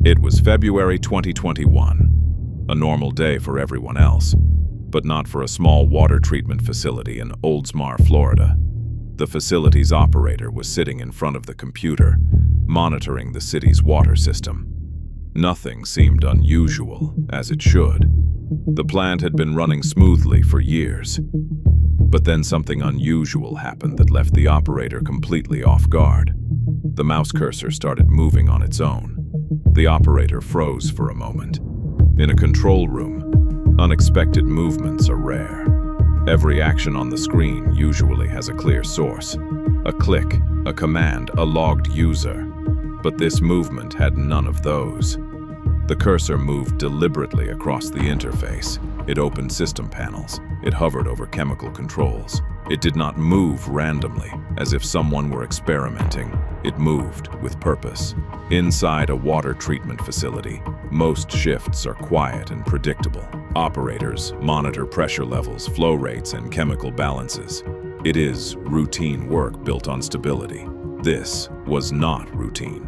It was February 2021, a normal day for everyone else, but not for a small water treatment facility in Oldsmar, Florida. The facility's operator was sitting in front of the computer, monitoring the city's water system. Nothing seemed unusual, as it should. The plant had been running smoothly for years. But then something unusual happened that left the operator completely off guard. The mouse cursor started moving on its own. The operator froze for a moment. In a control room, unexpected movements are rare. Every action on the screen usually has a clear source. A click, a command, a logged user. But this movement had none of those. The cursor moved deliberately across the interface. It opened system panels. It hovered over chemical controls. It did not move randomly, as if someone were experimenting. It moved with purpose. Inside a water treatment facility, most shifts are quiet and predictable. Operators monitor pressure levels, flow rates, and chemical balances. It is routine work built on stability. This was not routine.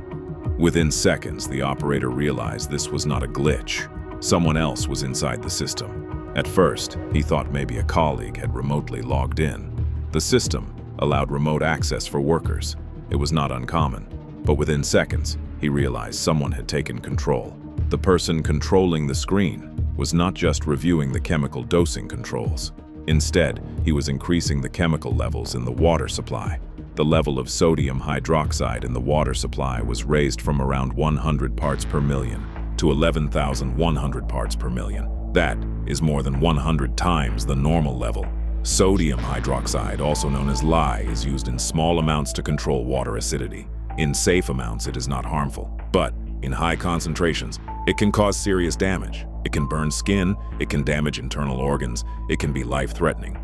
Within seconds, the operator realized this was not a glitch. Someone else was inside the system. At first, he thought maybe a colleague had remotely logged in. The system allowed remote access for workers. It was not uncommon, but within seconds, he realized someone had taken control. The person controlling the screen was not just reviewing the chemical dosing controls. Instead, he was increasing the chemical levels in the water supply. The level of sodium hydroxide in the water supply was raised from around 100 parts per million to 11,100 parts per million. That is more than 100 times the normal level. Sodium hydroxide, also known as lye, is used in small amounts to control water acidity. In safe amounts, it is not harmful. But in high concentrations, it can cause serious damage. It can burn skin, it can damage internal organs, it can be life-threatening.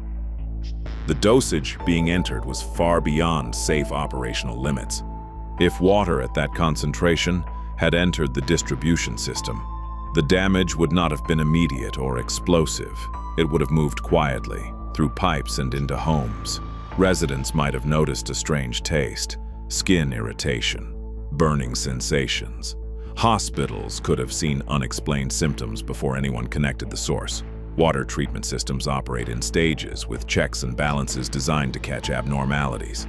The dosage being entered was far beyond safe operational limits. If water at that concentration had entered the distribution system, the damage would not have been immediate or explosive. It would have moved quietly, through pipes and into homes. Residents might have noticed a strange taste, skin irritation, burning sensations. Hospitals could have seen unexplained symptoms before anyone connected the source. Water treatment systems operate in stages with checks and balances designed to catch abnormalities.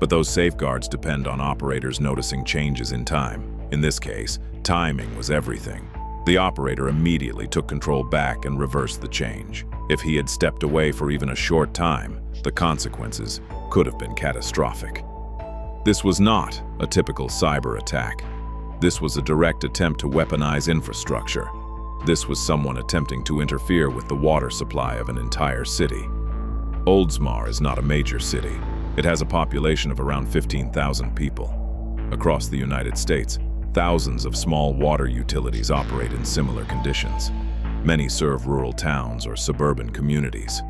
But those safeguards depend on operators noticing changes in time. In this case, timing was everything. The operator immediately took control back and reversed the change. If he had stepped away for even a short time, the consequences could have been catastrophic. This was not a typical cyber attack. This was a direct attempt to weaponize infrastructure. This was someone attempting to interfere with the water supply of an entire city. Oldsmar is not a major city. It has a population of around 15,000 people. Across the United States, thousands of small water utilities operate in similar conditions. Many serve rural towns or suburban communities.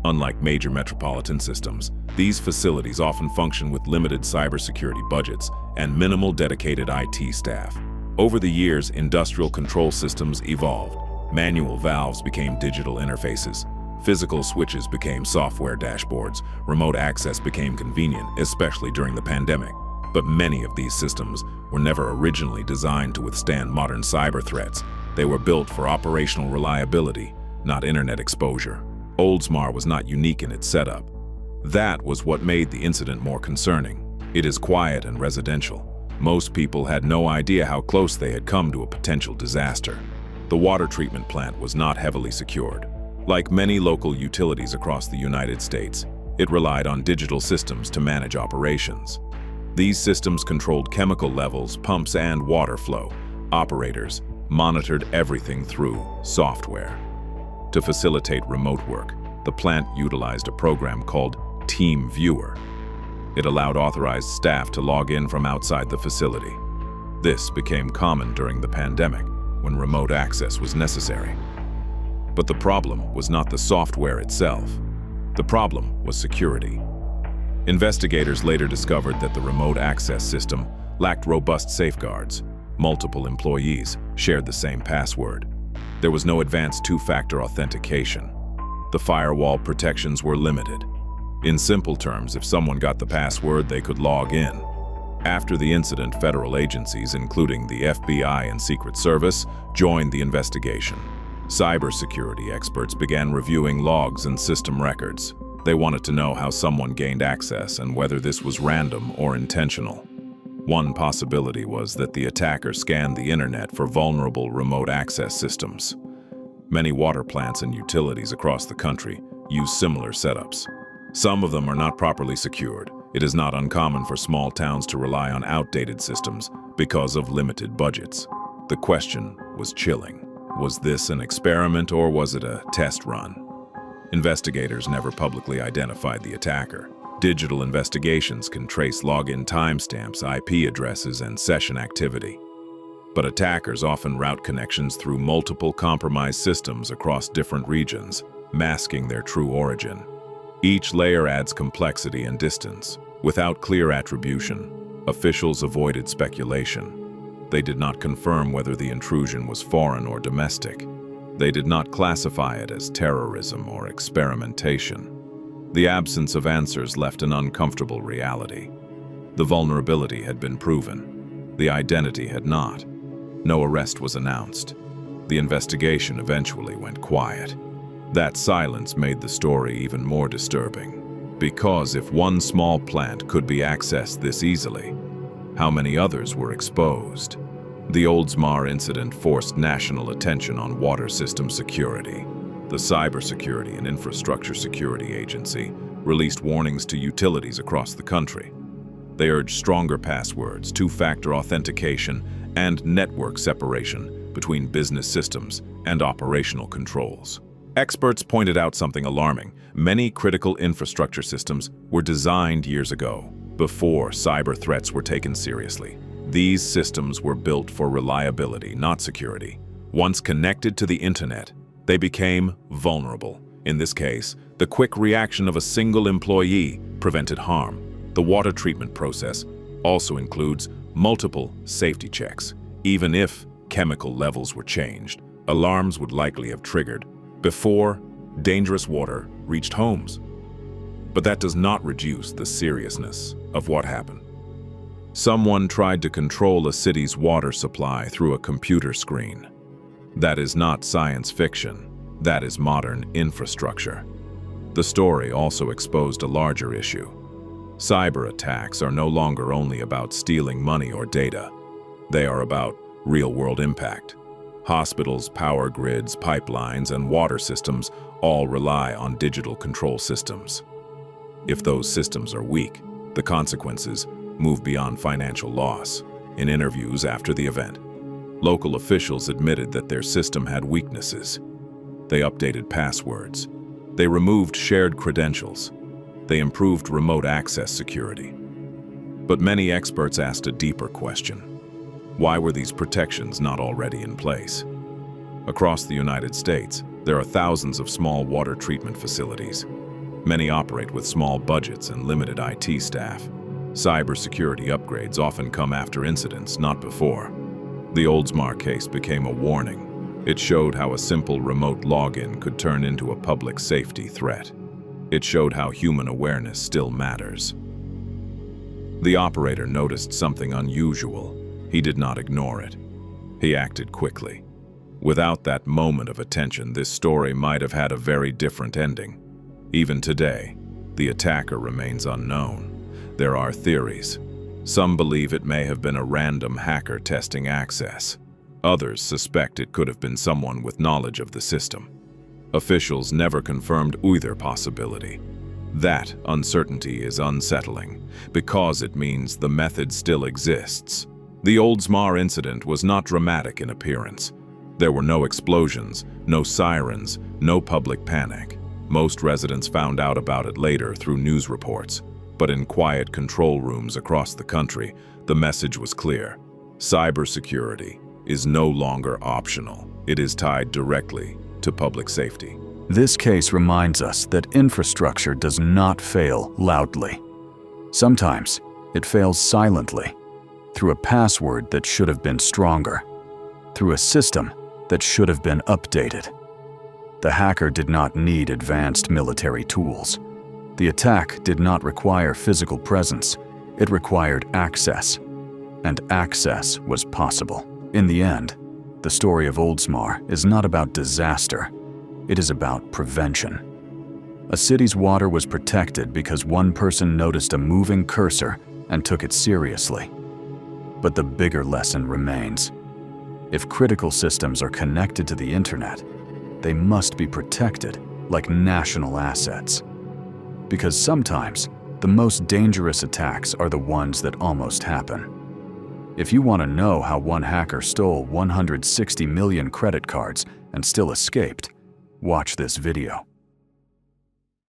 Unlike major metropolitan systems, these facilities often function with limited cybersecurity budgets and minimal dedicated IT staff. Over the years, industrial control systems evolved. Manual valves became digital interfaces. Physical switches became software dashboards. Remote access became convenient, especially during the pandemic. But many of these systems were never originally designed to withstand modern cyber threats. They were built for operational reliability, not internet exposure. Oldsmar was not unique in its setup. That was what made the incident more concerning. It is quiet and residential. Most people had no idea how close they had come to a potential disaster. The water treatment plant was not heavily secured. Like many local utilities across the United States, it relied on digital systems to manage operations. These systems controlled chemical levels, pumps, and water flow. Operators monitored everything through software. To facilitate remote work, the plant utilized a program called Team Viewer. It allowed authorized staff to log in from outside the facility. This became common during the pandemic, when remote access was necessary. But the problem was not the software itself. The problem was security. Investigators later discovered that the remote access system lacked robust safeguards. Multiple employees shared the same password. There was no advanced two-factor authentication. The firewall protections were limited. In simple terms, if someone got the password, they could log in. After the incident, federal agencies, including the FBI and Secret Service, joined the investigation. Cybersecurity experts began reviewing logs and system records. They wanted to know how someone gained access and whether this was random or intentional. One possibility was that the attacker scanned the internet for vulnerable remote access systems. Many water plants and utilities across the country use similar setups. Some of them are not properly secured. It is not uncommon for small towns to rely on outdated systems because of limited budgets. The question was chilling. Was this an experiment or was it a test run? Investigators never publicly identified the attacker. Digital investigations can trace login timestamps, IP addresses, and session activity. But attackers often route connections through multiple compromised systems across different regions, masking their true origin. Each layer adds complexity and distance. Without clear attribution, officials avoided speculation. They did not confirm whether the intrusion was foreign or domestic. They did not classify it as terrorism or experimentation. The absence of answers left an uncomfortable reality. The vulnerability had been proven. The identity had not. No arrest was announced. The investigation eventually went quiet. That silence made the story even more disturbing. Because if one small plant could be accessed this easily, how many others were exposed? The Oldsmar incident forced national attention on water system security. The Cybersecurity and Infrastructure Security Agency released warnings to utilities across the country. They urged stronger passwords, two-factor authentication, and network separation between business systems and operational controls. Experts pointed out something alarming. Many critical infrastructure systems were designed years ago, before cyber threats were taken seriously. These systems were built for reliability, not security. Once connected to the internet, they became vulnerable. In this case, the quick reaction of a single employee prevented harm. The water treatment process also includes multiple safety checks. Even if chemical levels were changed, alarms would likely have triggered before dangerous water reached homes. But that does not reduce the seriousness of what happened. Someone tried to control a city's water supply through a computer screen. That is not science fiction. That is modern infrastructure. The story also exposed a larger issue. Cyber attacks are no longer only about stealing money or data. They are about real-world impact. Hospitals, power grids, pipelines, and water systems all rely on digital control systems. If those systems are weak, the consequences move beyond financial loss. In interviews after the event, local officials admitted that their system had weaknesses. They updated passwords. They removed shared credentials. They improved remote access security. But many experts asked a deeper question. Why were these protections not already in place? Across the United States, there are thousands of small water treatment facilities. Many operate with small budgets and limited IT staff. Cybersecurity upgrades often come after incidents, not before. The Oldsmar case became a warning. It showed how a simple remote login could turn into a public safety threat. It showed how human awareness still matters. The operator noticed something unusual. He did not ignore it. He acted quickly. Without that moment of attention, this story might have had a very different ending. Even today, the attacker remains unknown. There are theories. Some believe it may have been a random hacker testing access. Others suspect it could have been someone with knowledge of the system. Officials never confirmed either possibility. That uncertainty is unsettling, because it means the method still exists. The Oldsmar incident was not dramatic in appearance. There were no explosions, no sirens, no public panic. Most residents found out about it later through news reports. But in quiet control rooms across the country, the message was clear. Cybersecurity is no longer optional. It is tied directly to public safety. This case reminds us that infrastructure does not fail loudly. Sometimes it fails silently, through a password that should have been stronger, through a system that should have been updated. The hacker did not need advanced military tools. The attack did not require physical presence. It required access, and access was possible. In the end, the story of Oldsmar is not about disaster, it is about prevention. A city's water was protected because one person noticed a moving cursor and took it seriously. But the bigger lesson remains. If critical systems are connected to the internet, they must be protected like national assets. Because sometimes, the most dangerous attacks are the ones that almost happen. If you want to know how one hacker stole 160 million credit cards and still escaped, watch this video.